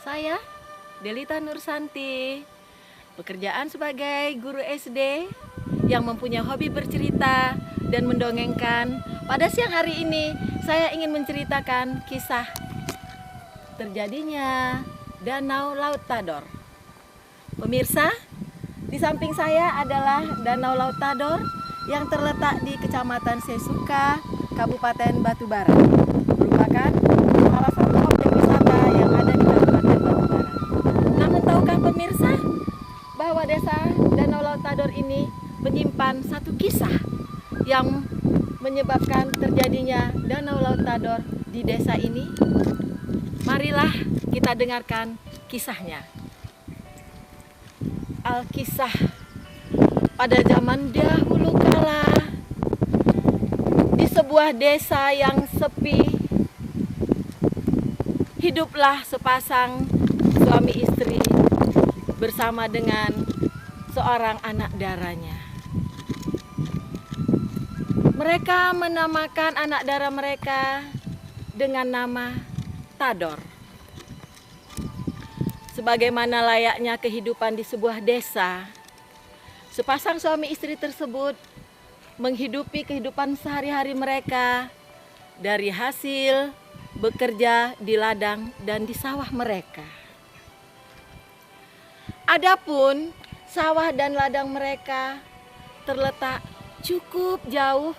Saya, Delita Nursanti, pekerjaan sebagai guru SD yang mempunyai hobi bercerita dan mendongengkan. Pada siang hari ini, saya ingin menceritakan kisah terjadinya Danau Laut Tador. Pemirsa, di samping saya adalah Danau Laut Tador yang terletak di Kecamatan Sesuka, Kabupaten Batubara. Merupakan salah satu objek wisata yang ada di Kabupaten Batubara. Namun tahukah pemirsa bahwa desa Danau Laut Tador ini menyimpan satu kisah yang menyebabkan terjadinya Danau Laut Tador di desa ini? Marilah kita dengarkan kisahnya. Alkisah pada zaman dahulu kala, di sebuah desa yang sepi, hiduplah sepasang suami istri bersama dengan seorang anak daranya. Mereka menamakan anak dara mereka dengan nama Tador. Sebagaimana layaknya kehidupan di sebuah desa, sepasang suami istri tersebut menghidupi kehidupan sehari-hari mereka dari hasil bekerja di ladang dan di sawah mereka. Adapun sawah dan ladang mereka terletak cukup jauh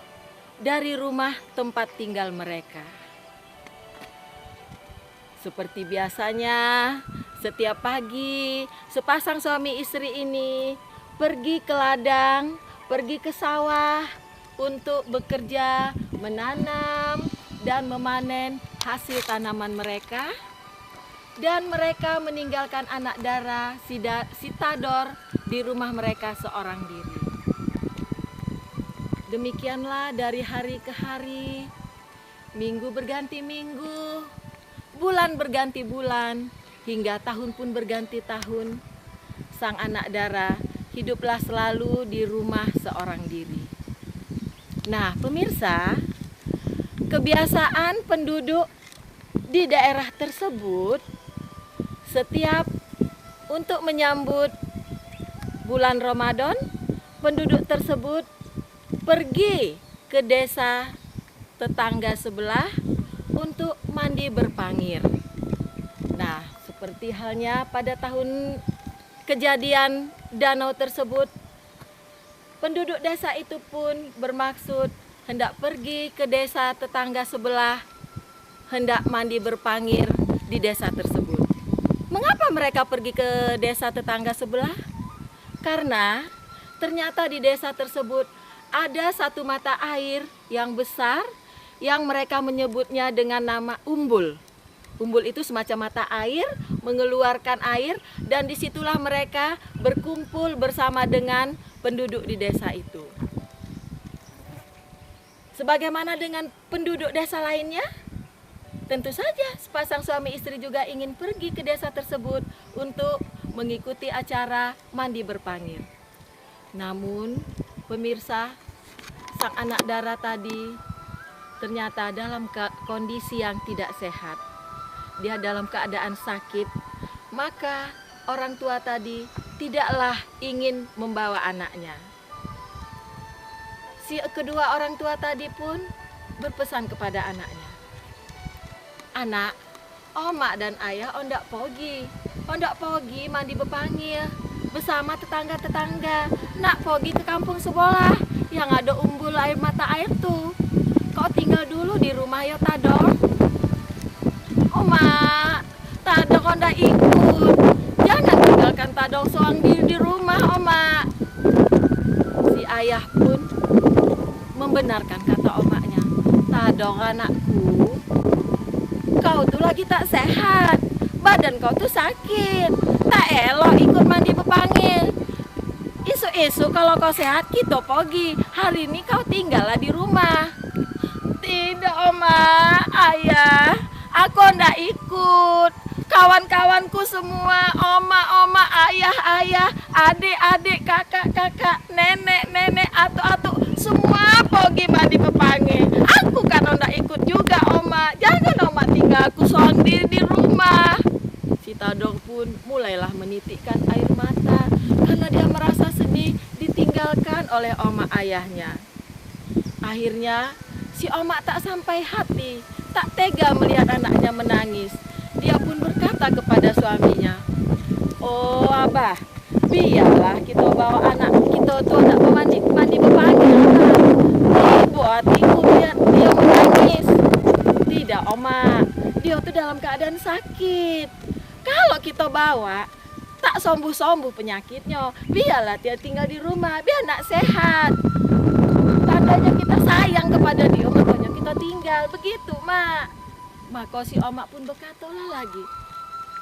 dari rumah tempat tinggal mereka. Seperti biasanya, setiap pagi sepasang suami istri ini pergi ke ladang, pergi ke sawah untuk bekerja, menanam dan memanen hasil tanaman mereka. Dan mereka meninggalkan anak dara si Tador di rumah mereka seorang diri. Demikianlah dari hari ke hari, minggu berganti minggu, bulan berganti bulan, hingga tahun pun berganti tahun. Sang anak dara hiduplah selalu di rumah seorang diri. Nah, pemirsa, kebiasaan penduduk di daerah tersebut setiap untuk menyambut bulan Ramadan, penduduk tersebut pergi ke desa tetangga sebelah untuk mandi berpangir. Nah, seperti halnya pada tahun kejadian danau tersebut, penduduk desa itu pun bermaksud hendak pergi ke desa tetangga sebelah, hendak mandi berpangir di desa tersebut. Mengapa mereka pergi ke desa tetangga sebelah? Karena ternyata di desa tersebut ada satu mata air yang besar yang mereka menyebutnya dengan nama umbul. Umbul itu semacam mata air, mengeluarkan air, dan disitulah mereka berkumpul bersama dengan penduduk di desa itu. Sebagaimana dengan penduduk desa lainnya, tentu saja sepasang suami istri juga ingin pergi ke desa tersebut untuk mengikuti acara mandi berpangir. Namun, pemirsa, sang anak dara tadi ternyata dalam kondisi yang tidak sehat. Dia dalam keadaan sakit, maka orang tua tadi tidaklah ingin membawa anaknya. Si kedua orang tua tadi pun berpesan kepada anaknya, "Anak, omak dan ayah ondak pogi mandi berpangir bersama tetangga-tetangga. Nak pergi ke kampung sebelah yang ada umbul air mata air tuh. Kau tinggal dulu di rumah ya Tador." "Oma, Tador ondak ikut. Jangan tinggalkan Tador seorang diri di rumah, Oma." Si ayah pun membenarkan kata omaknya. "Tador anakku, kau tuh lagi tak sehat. Badan kau tuh sakit. Tak elok ikut mandi berpangir. Isu-isu kalau kau sehat kita pergi. Hari ini kau tinggallah di rumah." "Tidak, Oma, ayah. Aku ndak ikut. Kawan-kawanku semua, oma, ayah, adik, kakak, nenek, atuk, semua pergi mandi berpangir. Aku kan ndak ikut juga, Oma. Jangan Oma tinggal aku seorang diri di rumah." Si Tador pun mulailah menitikkan air mata karena dia merasa sedih ditinggalkan oleh oma ayahnya. Akhirnya si oma tak sampai hati, tak tega melihat anaknya menangis. Dia pun berkata kepada suaminya, "Oh abah, biarlah kita bawa anak kita tuh nak mandi berpagi. Ibu hatiku lihat dia menangis." "Tidak oma, dia tuh dalam keadaan sakit. Kalau kita bawa, tak sembuh-sembuh penyakitnya. Biarlah dia tinggal di rumah, biar nak sehat. Tandanya kita sayang kepada dia, makanya kita tinggal." Begitu, Mak. Maka si Oma pun berkatalah lagi,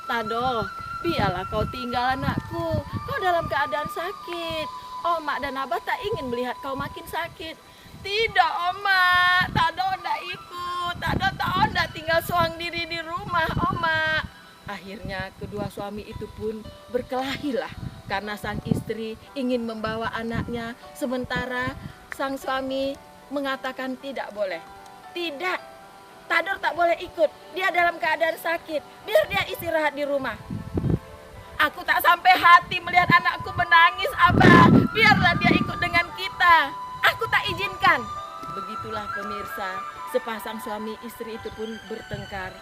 "Tador, biarlah kau tinggal anakku. Kau dalam keadaan sakit. Oma dan Abah tak ingin melihat kau makin sakit." "Tidak, Oma. Tador tak ikut. Tador tak tinggal seorang diri di rumah, Oma." Akhirnya kedua suami itu pun berkelahilah karena sang istri ingin membawa anaknya, sementara sang suami mengatakan tidak boleh. "Tidak, Tador tak boleh ikut. Dia dalam keadaan sakit. Biar dia istirahat di rumah." "Aku tak sampai hati melihat anakku menangis, Abah. Biarlah dia ikut dengan kita. Aku tak izinkan." Begitulah pemirsa, sepasang suami istri itu pun bertengkar.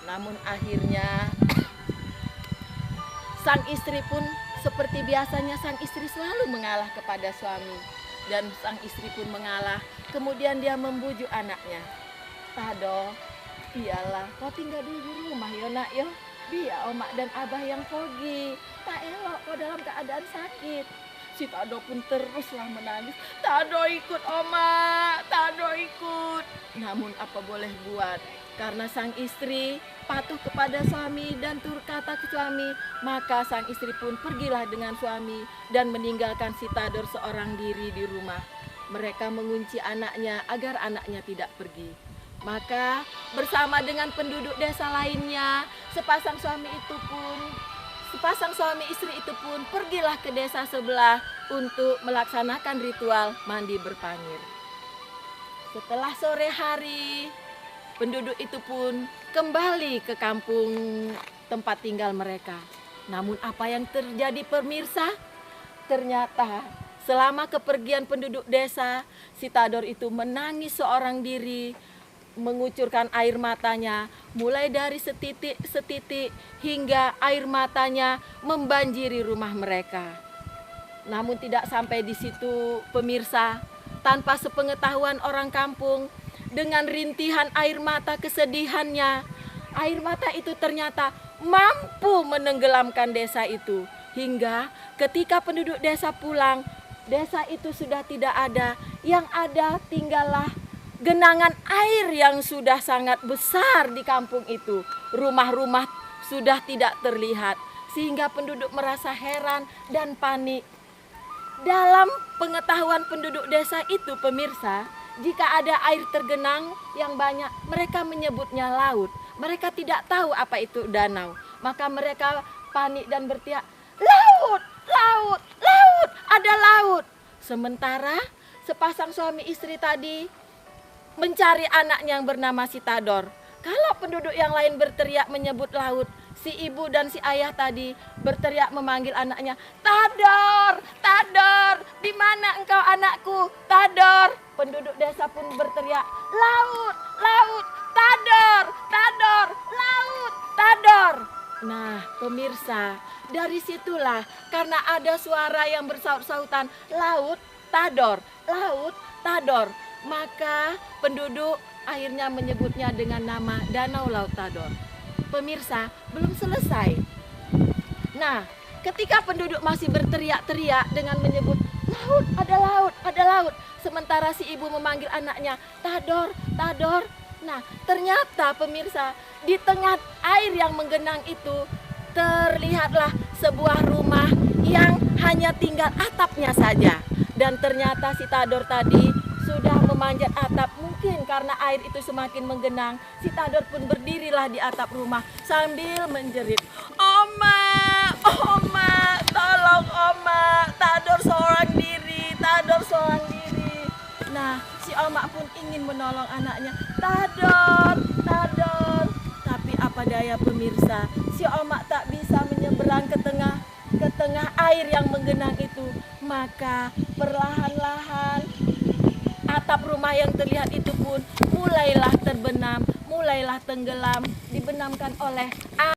Namun akhirnya sang istri pun seperti biasanya, sang istri selalu mengalah kepada suami. Dan sang istri pun mengalah. Kemudian dia membujuk anaknya, "Tador, iyalah kau tinggal dulu di rumah ya nak ya. Biar Oma dan Abah yang pergi. Tak elok kau dalam keadaan sakit." Si Tador pun teruslah menangis. "Tador ikut Oma, Tador ikut." Namun apa boleh buat, karena sang istri patuh kepada suami dan turut kata ke suami, maka sang istri pun pergilah dengan suami dan meninggalkan si Tador seorang diri di rumah. Mereka mengunci anaknya agar anaknya tidak pergi. Maka bersama dengan penduduk desa lainnya, sepasang suami istri itu pun pergilah ke desa sebelah untuk melaksanakan ritual mandi berpangir. Setelah sore hari, penduduk itu pun kembali ke kampung tempat tinggal mereka. Namun apa yang terjadi pemirsa? Ternyata selama kepergian penduduk desa, si Tador itu menangis seorang diri, mengucurkan air matanya, mulai dari setitik hingga air matanya membanjiri rumah mereka. Namun tidak sampai di situ pemirsa, tanpa sepengetahuan orang kampung, dengan rintihan air mata kesedihannya, air mata itu ternyata mampu menenggelamkan desa itu. Hingga ketika penduduk desa pulang, desa itu sudah tidak ada, yang ada tinggallah genangan air yang sudah sangat besar di kampung itu. Rumah-rumah sudah tidak terlihat, sehingga penduduk merasa heran dan panik. Dalam pengetahuan penduduk desa itu pemirsa, jika ada air tergenang yang banyak, mereka menyebutnya laut. Mereka tidak tahu apa itu danau. Maka mereka panik dan berteriak, "Laut! Laut! Laut! Ada laut!" Sementara sepasang suami istri tadi mencari anaknya yang bernama si Tador. Kalau penduduk yang lain berteriak menyebut laut, si ibu dan si ayah tadi berteriak memanggil anaknya, "Tador! Tador! Di mana engkau anakku? Tador!" Penduduk desa pun berteriak, "Laut! Laut! Tador! Tador! Laut! Tador!" Nah pemirsa, dari situlah karena ada suara yang bersaut-sautan, "Laut! Tador! Laut! Tador!" Maka penduduk akhirnya menyebutnya dengan nama Danau Laut Tador. Pemirsa, belum selesai. Nah, ketika penduduk masih berteriak-teriak dengan menyebut, "Laut, ada laut, ada laut." Sementara si ibu memanggil anaknya, "Tador, Tador." Nah, ternyata pemirsa, di tengah air yang menggenang itu, terlihatlah sebuah rumah yang hanya tinggal atapnya saja. Dan ternyata si Tador tadi sudah memanjat atap. Mungkin karena air itu semakin menggenang, si Tador pun berdirilah di atap rumah sambil menjerit, "Oma, Oma, tolong Oma, Tador seorang diri, Tador seorang diri." Nah, si Oma pun ingin menolong anaknya, "Tador, Tador." Tapi apa daya pemirsa, si Oma tak bisa tengah air yang menggenang itu, maka perlahan-lahan atap rumah yang terlihat itu pun mulailah terbenam, mulailah tenggelam, dibenamkan oleh